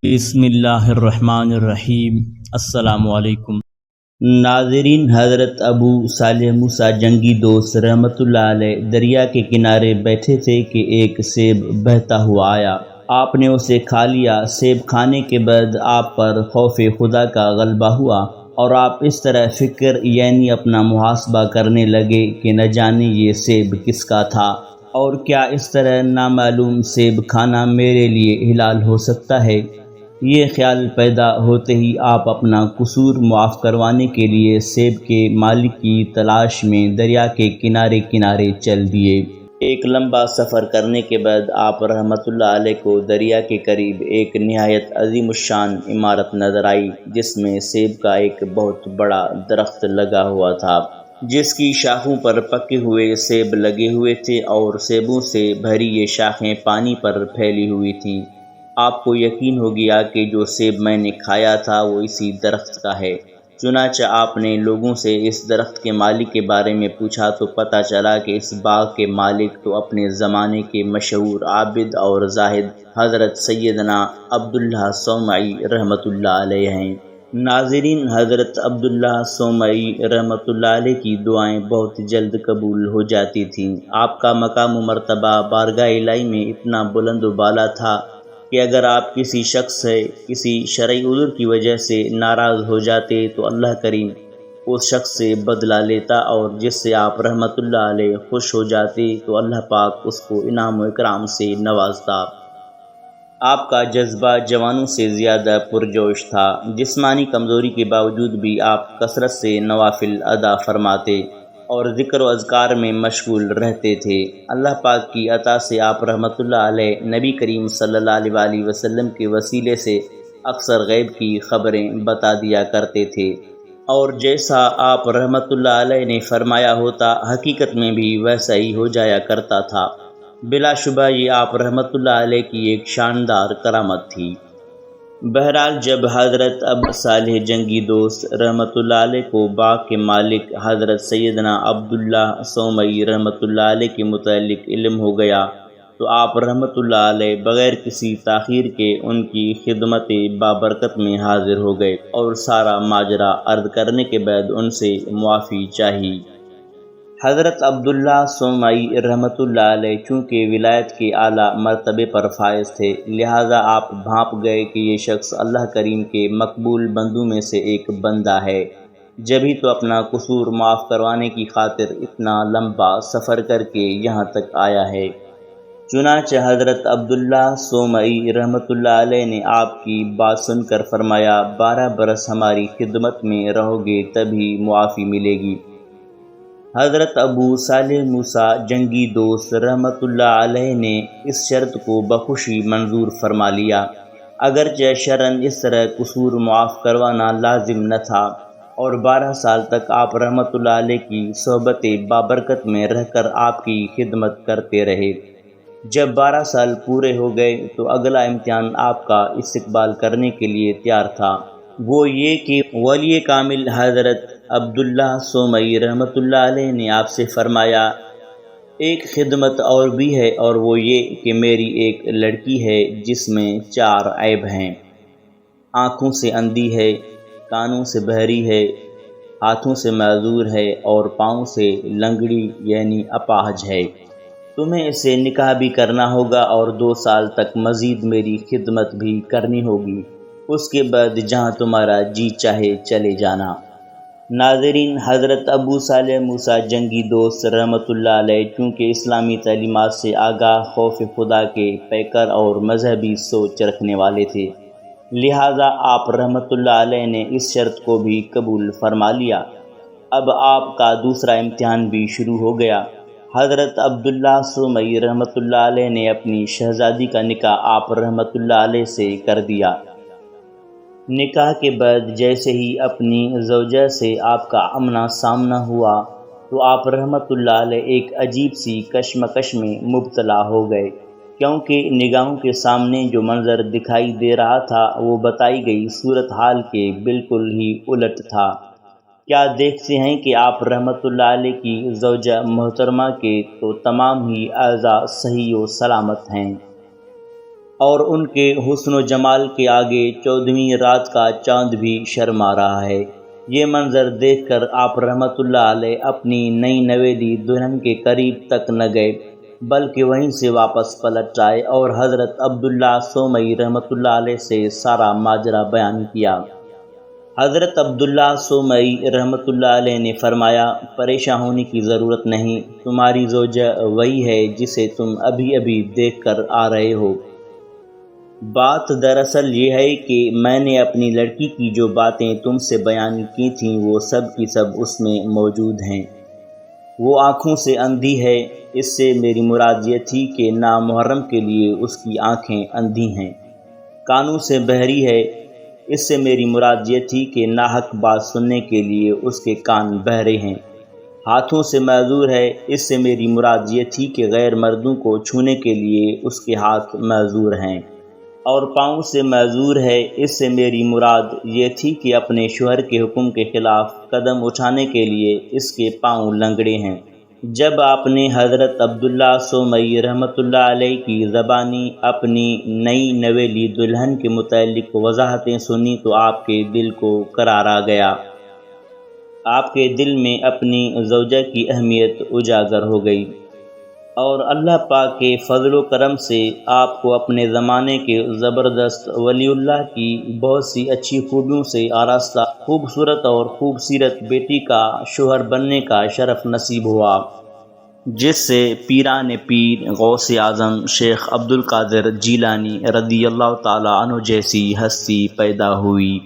بسم اللہ الرحمن الرحیم۔ السلام علیکم ناظرین، حضرت ابو صالح موسیٰ جنگی دوست رحمۃ اللہ علیہ دریا کے کنارے بیٹھے تھے کہ ایک سیب بہتا ہوا آیا۔ آپ نے اسے کھا لیا۔ سیب کھانے کے بعد آپ پر خوف خدا کا غلبہ ہوا اور آپ اس طرح فکر یعنی اپنا محاسبہ کرنے لگے کہ نہ جانے یہ سیب کس کا تھا، اور کیا اس طرح نامعلوم سیب کھانا میرے لیے حلال ہو سکتا ہے۔ یہ خیال پیدا ہوتے ہی آپ اپنا قصور معاف کروانے کے لیے سیب کے مالک کی تلاش میں دریا کے کنارے کنارے چل دیے۔ ایک لمبا سفر کرنے کے بعد آپ رحمۃ اللہ علیہ کو دریا کے قریب ایک نہایت عظیم الشان عمارت نظر آئی، جس میں سیب کا ایک بہت بڑا درخت لگا ہوا تھا، جس کی شاخوں پر پکے ہوئے سیب لگے ہوئے تھے اور سیبوں سے بھری یہ شاخیں پانی پر پھیلی ہوئی تھیں۔ آپ کو یقین ہو گیا کہ جو سیب میں نے کھایا تھا وہ اسی درخت کا ہے۔ چنانچہ آپ نے لوگوں سے اس درخت کے مالک کے بارے میں پوچھا تو پتہ چلا کہ اس باغ کے مالک تو اپنے زمانے کے مشہور عابد اور زاہد حضرت سیدنا عبداللہ صومعی رحمۃ اللہ علیہ ہیں۔ ناظرین، حضرت عبداللہ صومعی رحمۃ اللہ علیہ کی دعائیں بہت جلد قبول ہو جاتی تھیں۔ آپ کا مقام و مرتبہ بارگاہ الہی میں اتنا بلند و بالا تھا کہ اگر آپ کسی شخص سے کسی شرعی عذر کی وجہ سے ناراض ہو جاتے تو اللہ کریم اس شخص سے بدلہ لیتا، اور جس سے آپ رحمۃ اللہ علیہ خوش ہو جاتے تو اللہ پاک اس کو انعام و اکرام سے نوازتا۔ آپ کا جذبہ جوانوں سے زیادہ پرجوش تھا۔ جسمانی کمزوری کے باوجود بھی آپ کثرت سے نوافل ادا فرماتے اور ذکر و اذکار میں مشغول رہتے تھے۔ اللہ پاک کی عطا سے آپ رحمۃ اللہ علیہ نبی کریم صلی اللہ علیہ وآلہ وسلم کے وسیلے سے اکثر غیب کی خبریں بتا دیا کرتے تھے، اور جیسا آپ رحمۃ اللہ علیہ نے فرمایا ہوتا حقیقت میں بھی ویسا ہی ہو جایا کرتا تھا۔ بلا شبہ یہ آپ رحمۃ اللہ علیہ کی ایک شاندار کرامت تھی۔ بہرحال، جب حضرت ابو صالح جنگی دوست رحمۃ اللہ علیہ کو باغ کے مالک حضرت سیدنا عبداللہ صومعی رحمۃ اللہ علیہ کے متعلق علم ہو گیا تو آپ رحمۃ اللہ علیہ بغیر کسی تاخیر کے ان کی خدمت بابرکت میں حاضر ہو گئے اور سارا ماجرا عرض کرنے کے بعد ان سے معافی چاہی۔ حضرت عبداللہ صومعی رحمۃ اللہ علیہ چونکہ ولایت کے اعلیٰ مرتبے پر فائز تھے، لہذا آپ بھانپ گئے کہ یہ شخص اللہ کریم کے مقبول بندوں میں سے ایک بندہ ہے، جبھی تو اپنا قصور معاف کروانے کی خاطر اتنا لمبا سفر کر کے یہاں تک آیا ہے۔ چنانچہ حضرت عبداللہ صومعی رحمۃ اللہ علیہ نے آپ کی بات سن کر فرمایا، 12 برس ہماری خدمت میں رہو گے تبھی معافی ملے گی۔ حضرت ابو صالح موسیٰ جنگی دوست رحمۃ اللہ علیہ نے اس شرط کو بخوشی منظور فرما لیا، اگرچہ شرعاً اس طرح قصور معاف کروانا لازم نہ تھا، اور 12 سال تک آپ رحمۃ اللہ علیہ کی صحبت بابرکت میں رہ کر آپ کی خدمت کرتے رہے۔ جب 12 سال پورے ہو گئے تو اگلا امتحان آپ کا استقبال کرنے کے لیے تیار تھا، وہ یہ کہ ولی کامل حضرت عبداللہ صومعی رحمۃ اللہ علیہ نے آپ سے فرمایا، ایک خدمت اور بھی ہے، اور وہ یہ کہ میری ایک لڑکی ہے جس میں 4 عیب ہیں۔ آنکھوں سے اندھی ہے، کانوں سے بہری ہے، ہاتھوں سے معذور ہے، اور پاؤں سے لنگڑی یعنی اپاہج ہے۔ تمہیں اسے نکاح بھی کرنا ہوگا اور 2 سال تک مزید میری خدمت بھی کرنی ہوگی، اس کے بعد جہاں تمہارا جی چاہے چلے جانا۔ ناظرین، حضرت ابو صالح موسیٰ جنگی دوست رحمۃ اللہ علیہ چونکہ اسلامی تعلیمات سے آگاہ، خوف خدا کے پیکر اور مذہبی سوچ رکھنے والے تھے، لہٰذا آپ رحمۃ اللہ علیہ نے اس شرط کو بھی قبول فرما لیا۔ اب آپ کا دوسرا امتحان بھی شروع ہو گیا۔ حضرت عبداللہ صومعی رحمۃ اللہ علیہ نے اپنی شہزادی کا نکاح آپ رحمۃ اللہ علیہ سے کر دیا۔ نکاح کے بعد جیسے ہی اپنی زوجہ سے آپ کا آمنا سامنا ہوا تو آپ رحمۃ اللہ علیہ ایک عجیب سی کشمکش میں مبتلا ہو گئے، کیونکہ نگاہوں کے سامنے جو منظر دکھائی دے رہا تھا وہ بتائی گئی صورتحال کے بالکل ہی الٹ تھا۔ کیا دیکھتے ہیں کہ آپ رحمۃ اللہ علیہ کی زوجہ محترمہ کے تو تمام ہی اعضاء صحیح و سلامت ہیں، اور ان کے حسن و جمال کے آگے 14ویں رات کا چاند بھی شرما رہا ہے۔ یہ منظر دیکھ کر آپ رحمۃ اللہ علیہ اپنی نئی نویلی دلہن کے قریب تک نہ گئے، بلکہ وہیں سے واپس پلٹ آئے اور حضرت عبداللہ سومئی رحمۃ اللہ علیہ سے سارا ماجرا بیان کیا۔ حضرت عبداللہ سومئی رحمۃ اللہ علیہ نے فرمایا، پریشان ہونے کی ضرورت نہیں، تمہاری زوجہ وہی ہے جسے تم ابھی ابھی دیکھ کر آ رہے ہو۔ بات دراصل یہ ہے کہ میں نے اپنی لڑکی کی جو باتیں تم سے بیان کی تھیں وہ سب کی سب اس میں موجود ہیں۔ وہ آنکھوں سے اندھی ہے، اس سے میری مراد یہ تھی کہ نامحرم کے لیے اس کی آنکھیں اندھی ہیں۔ کانوں سے بہری ہے، اس سے میری مراد یہ تھی کہ ناحق بات سننے کے لیے اس کے کان بہرے ہیں۔ ہاتھوں سے معذور ہے، اس سے میری مراد یہ تھی کہ غیر مردوں کو چھونے کے لیے اس کے ہاتھ معذور ہیں۔ اور پاؤں سے معذور ہے، اس سے میری مراد یہ تھی کہ اپنے شوہر کے حکم کے خلاف قدم اٹھانے کے لیے اس کے پاؤں لنگڑے ہیں۔ جب آپ نے حضرت عبداللہ سومئی رحمۃ اللہ علیہ کی زبانی اپنی نئی نویلی دلہن کے متعلق وضاحتیں سنی تو آپ کے دل کو قرار آ گیا۔ آپ کے دل میں اپنی زوجہ کی اہمیت اجاگر ہو گئی، اور اللہ پاک کے فضل و کرم سے آپ کو اپنے زمانے کے زبردست ولی اللہ کی بہت سی اچھی خوبیوں سے آراستہ خوبصورت اور خوبصیرت بیٹی کا شوہر بننے کا شرف نصیب ہوا، جس سے پیران پیر غوث اعظم شیخ عبد القادر جیلانی رضی اللہ تعالی عنہ جیسی ہستی پیدا ہوئی۔